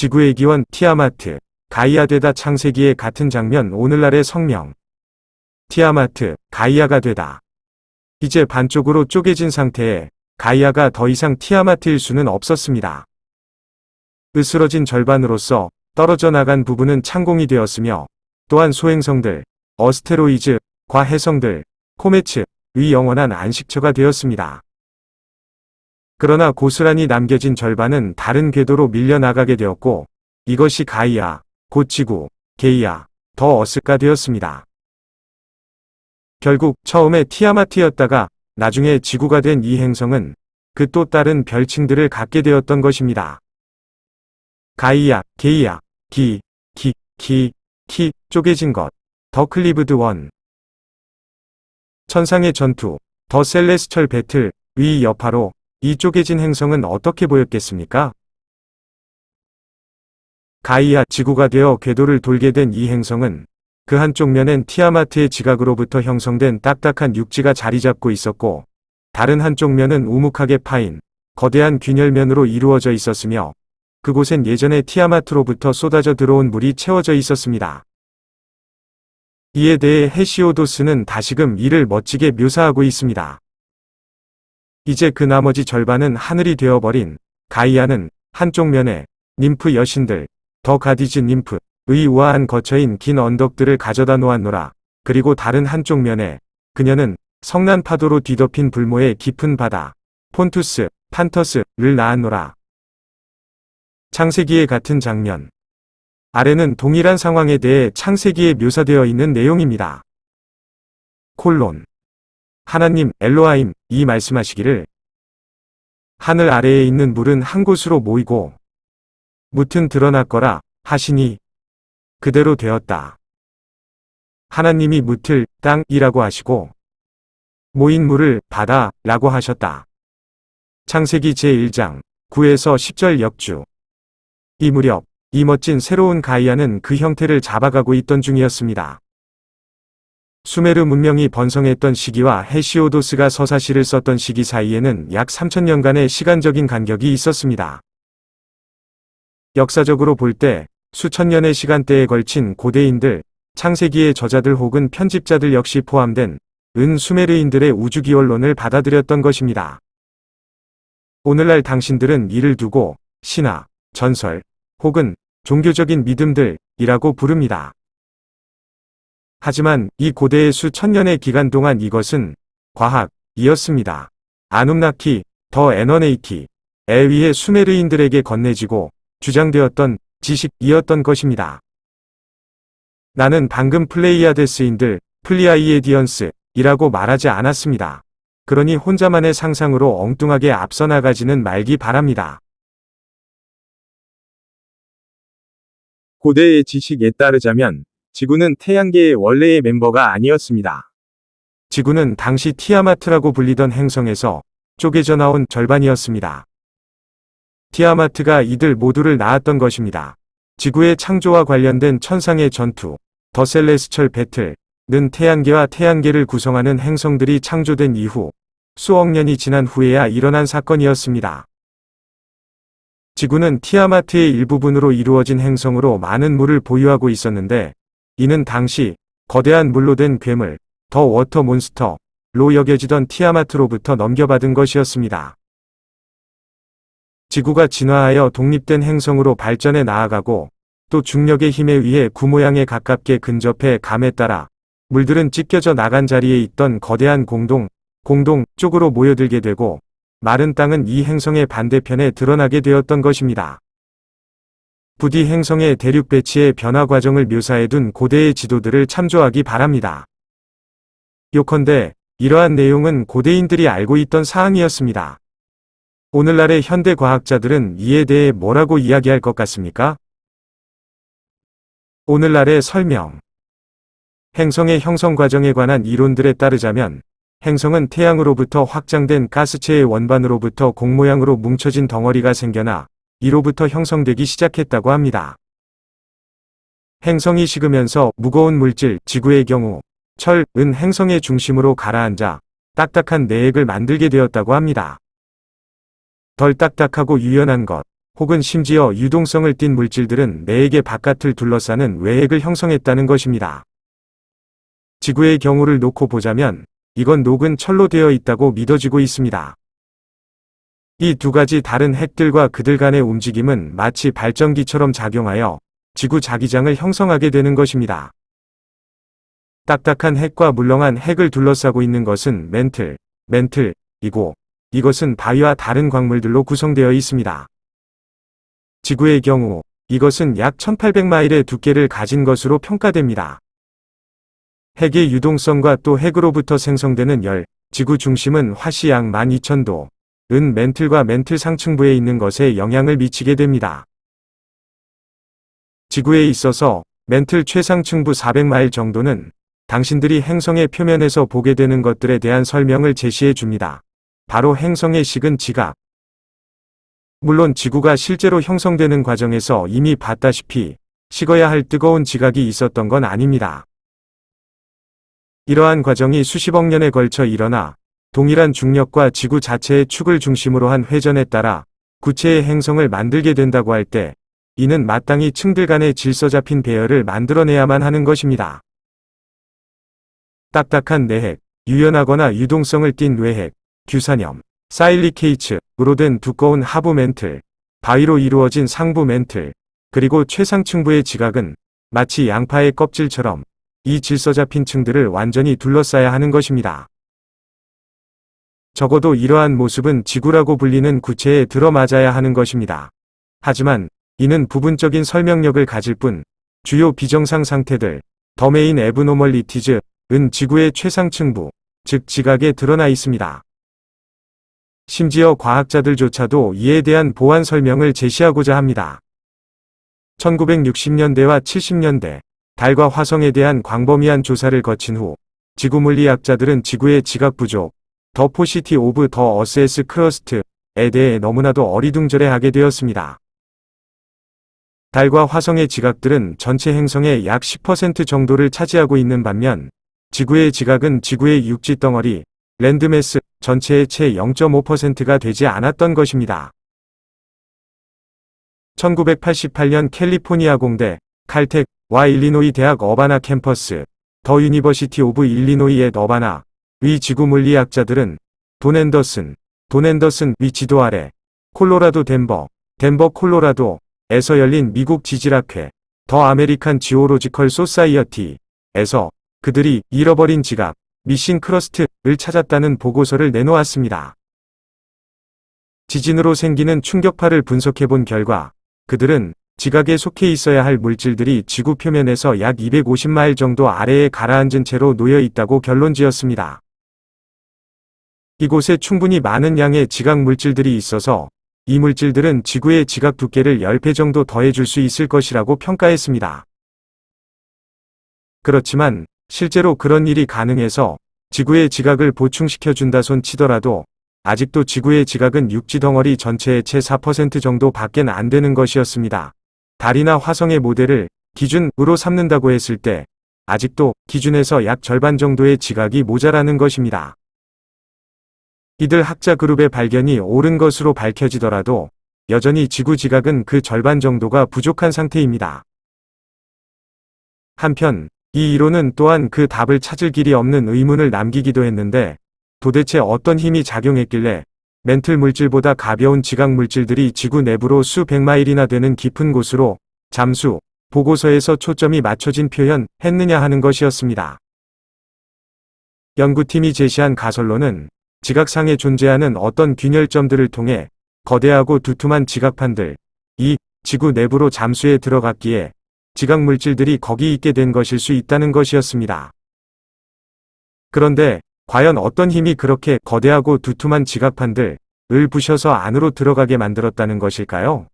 지구의 기원 티아마트, 가이아 되다 창세기의 같은 장면 오늘날의 성명. 티아마트, 가이아가 되다. 이제 반쪽으로 쪼개진 상태에 가이아가 더 이상 티아마트일 수는 없었습니다. 으스러진 절반으로서 떨어져 나간 부분은 창공이 되었으며 또한 소행성들, 어스테로이즈, 과해성들, 코메츠, 의 영원한 안식처가 되었습니다. 그러나 고스란히 남겨진 절반은 다른 궤도로 밀려나가게 되었고 이것이 가이아, 곧 지구, 게이아, 더 어스가 되었습니다. 결국 처음에 티아마트였다가 나중에 지구가 된 이 행성은 그 또 다른 별칭들을 갖게 되었던 것입니다. 가이아, 게이아, 기, 쪼개진 것, 더 클리브드 원. 천상의 전투, 더 셀레스철 배틀, 의 여파로 이 쪼개진 행성은 어떻게 보였겠습니까? 가이아, 지구가 되어 궤도를 돌게 된 이 행성은 그 한쪽 면엔 티아마트의 지각으로부터 형성된 딱딱한 육지가 자리잡고 있었고 다른 한쪽 면은 우묵하게 파인 거대한 균열면으로 이루어져 있었으며 그곳엔 예전에 티아마트로부터 쏟아져 들어온 물이 채워져 있었습니다. 이에 대해 헤시오도스는 다시금 이를 멋지게 묘사하고 있습니다. 이제 그 나머지 절반은 하늘이 되어버린 가이아는 한쪽 면에 님프 여신들, 더 가디즈 님프, 의 우아한 거처인 긴 언덕들을 가져다 놓았노라. 그리고 다른 한쪽 면에 그녀는 성난 파도로 뒤덮인 불모의 깊은 바다, 폰투스, 판터스를 낳았노라. 창세기의 같은 장면. 아래는 동일한 상황에 대해 창세기에 묘사되어 있는 내용입니다. 콜론. 하나님, 엘로하임, 이 말씀하시기를 하늘 아래에 있는 물은 한 곳으로 모이고 무튼 드러났거라 하시니 그대로 되었다. 하나님이 무틀, 땅이라고 하시고 모인 물을 바다라고 하셨다. 창세기 제1장 9에서 10절 역주. 이 무렵 이 멋진 새로운 가이아는 그 형태를 잡아가고 있던 중이었습니다. 수메르 문명이 번성했던 시기와 헤시오도스가 서사시를 썼던 시기 사이에는 약 3000년간의 시간적인 간격이 있었습니다. 역사적으로 볼 때 수천 년의 시간대에 걸친 고대인들, 창세기의 저자들 혹은 편집자들 역시 포함된 수메르인들의 우주기원론을 받아들였던 것입니다. 오늘날 당신들은 이를 두고 신화, 전설, 혹은 종교적인 믿음들이라고 부릅니다. 하지만 이 고대의 수천 년의 기간 동안 이것은 과학이었습니다. 아눔나키, 더 에너네이키에 의해 수메르인들에게 건네지고 주장되었던 지식이었던 것입니다. 나는 방금 플레이아데스인들, 플리아이에디언스이라고 말하지 않았습니다. 그러니 혼자만의 상상으로 엉뚱하게 앞서 나가지는 말기 바랍니다. 고대의 지식에 따르자면 지구는 태양계의 원래의 멤버가 아니었습니다. 지구는 당시 티아마트라고 불리던 행성에서 쪼개져 나온 절반이었습니다. 티아마트가 이들 모두를 낳았던 것입니다. 지구의 창조와 관련된 천상의 전투, 더 셀레스철 배틀는 태양계와 태양계를 구성하는 행성들이 창조된 이후 수억 년이 지난 후에야 일어난 사건이었습니다. 지구는 티아마트의 일부분으로 이루어진 행성으로 많은 물을 보유하고 있었는데 이는 당시 거대한 물로 된 괴물, 더 워터 몬스터로 여겨지던 티아마트로부터 넘겨받은 것이었습니다. 지구가 진화하여 독립된 행성으로 발전해 나아가고 또 중력의 힘에 의해 구모양에 가깝게 근접해 감에 따라 물들은 찢겨져 나간 자리에 있던 거대한 공동 쪽으로 모여들게 되고 마른 땅은 이 행성의 반대편에 드러나게 되었던 것입니다. 부디 행성의 대륙 배치의 변화 과정을 묘사해둔 고대의 지도들을 참조하기 바랍니다. 요컨대 이러한 내용은 고대인들이 알고 있던 사항이었습니다. 오늘날의 현대 과학자들은 이에 대해 뭐라고 이야기할 것 같습니까? 오늘날의 설명. 행성의 형성 과정에 관한 이론들에 따르자면 행성은 태양으로부터 확장된 가스체의 원반으로부터 공 모양으로 뭉쳐진 덩어리가 생겨나 이로부터 형성되기 시작했다고 합니다. 행성이 식으면서 무거운 물질, 지구의 경우 철, 은 행성의 중심으로 가라앉아 딱딱한 내핵을 만들게 되었다고 합니다. 덜 딱딱하고 유연한 것, 혹은 심지어 유동성을 띤 물질들은 매획의 바깥을 둘러싸는 외핵을 형성했다는 것입니다. 지구의 경우를 놓고 보자면 이건 녹은 철로 되어 있다고 믿어지고 있습니다. 이 두 가지 다른 핵들과 그들 간의 움직임은 마치 발전기처럼 작용하여 지구 자기장을 형성하게 되는 것입니다. 딱딱한 핵과 물렁한 핵을 둘러싸고 있는 것은 맨틀이고 이것은 바위와 다른 광물들로 구성되어 있습니다. 지구의 경우 이것은 약 1800마일의 두께를 가진 것으로 평가됩니다. 핵의 유동성과 또 핵으로부터 생성되는 열, 지구 중심은 화씨 약 12,000도, 은 맨틀과 맨틀 상층부에 있는 것에 영향을 미치게 됩니다. 지구에 있어서 맨틀 최상층부 400마일 정도는 당신들이 행성의 표면에서 보게 되는 것들에 대한 설명을 제시해 줍니다. 바로 행성의 식은 지각. 물론 지구가 실제로 형성되는 과정에서 이미 봤다시피 식어야 할 뜨거운 지각이 있었던 건 아닙니다. 이러한 과정이 수십억 년에 걸쳐 일어나 동일한 중력과 지구 자체의 축을 중심으로 한 회전에 따라 구체의 행성을 만들게 된다고 할 때 이는 마땅히 층들 간의 질서 잡힌 배열을 만들어내야만 하는 것입니다. 딱딱한 내핵, 유연하거나 유동성을 띤 외핵, 규산염, 사일리케이츠로 된 두꺼운 하부 맨틀, 바위로 이루어진 상부 맨틀, 그리고 최상층부의 지각은 마치 양파의 껍질처럼 이 질서 잡힌 층들을 완전히 둘러싸야 하는 것입니다. 적어도 이러한 모습은 지구라고 불리는 구체에 들어맞아야 하는 것입니다. 하지만 이는 부분적인 설명력을 가질 뿐 주요 비정상 상태들, 더 메인 애브노멀리티즈, 은 지구의 최상층부, 즉 지각에 드러나 있습니다. 심지어 과학자들조차도 이에 대한 보완 설명을 제시하고자 합니다. 1960년대와 70년대, 달과 화성에 대한 광범위한 조사를 거친 후 지구 물리학자들은 지구의 지각 부족, 더 포시티 오브 더 어스에스 크러스트에 대해 너무나도 어리둥절해하게 되었습니다. 달과 화성의 지각들은 전체 행성의 약 10% 정도를 차지하고 있는 반면 지구의 지각은 지구의 육지 덩어리, 랜드매스 전체의 채 0.5%가 되지 않았던 것입니다. 1988년 캘리포니아 공대, 칼텍와 일리노이 대학 어바나 캠퍼스, 더 유니버시티 오브 일리노이의 어바나, 위 지구 물리학자들은 돈 앤더슨 위 지도 아래 콜로라도 덴버 콜로라도에서 열린 미국 지질학회 더 아메리칸 지오로지컬 소사이어티에서 그들이 잃어버린 지각 미싱 크러스트를 찾았다는 보고서를 내놓았습니다. 지진으로 생기는 충격파를 분석해본 결과 그들은 지각에 속해 있어야 할 물질들이 지구 표면에서 약 250마일 정도 아래에 가라앉은 채로 놓여 있다고 결론지었습니다. 이곳에 충분히 많은 양의 지각 물질들이 있어서 이 물질들은 지구의 지각 두께를 10배 정도 더해줄 수 있을 것이라고 평가했습니다. 그렇지만 실제로 그런 일이 가능해서 지구의 지각을 보충시켜준다 손 치더라도 아직도 지구의 지각은 육지 덩어리 전체의 채 4% 정도 밖엔 안 되는 것이었습니다. 달이나 화성의 모델을 기준으로 삼는다고 했을 때 아직도 기준에서 약 절반 정도의 지각이 모자라는 것입니다. 이들 학자 그룹의 발견이 옳은 것으로 밝혀지더라도 여전히 지구 지각은 그 절반 정도가 부족한 상태입니다. 한편 이 이론은 또한 그 답을 찾을 길이 없는 의문을 남기기도 했는데 도대체 어떤 힘이 작용했길래 맨틀 물질보다 가벼운 지각 물질들이 지구 내부로 수백 마일이나 되는 깊은 곳으로 잠수, 보고서에서 초점이 맞춰진 표현 했느냐 하는 것이었습니다. 연구팀이 제시한 가설로는 지각상에 존재하는 어떤 균열점들을 통해 거대하고 두툼한 지각판들, 이 지구 내부로 잠수해 들어갔기에 지각 물질들이 거기 있게 된 것일 수 있다는 것이었습니다. 그런데 과연 어떤 힘이 그렇게 거대하고 두툼한 지각판들을 부셔서 안으로 들어가게 만들었다는 것일까요?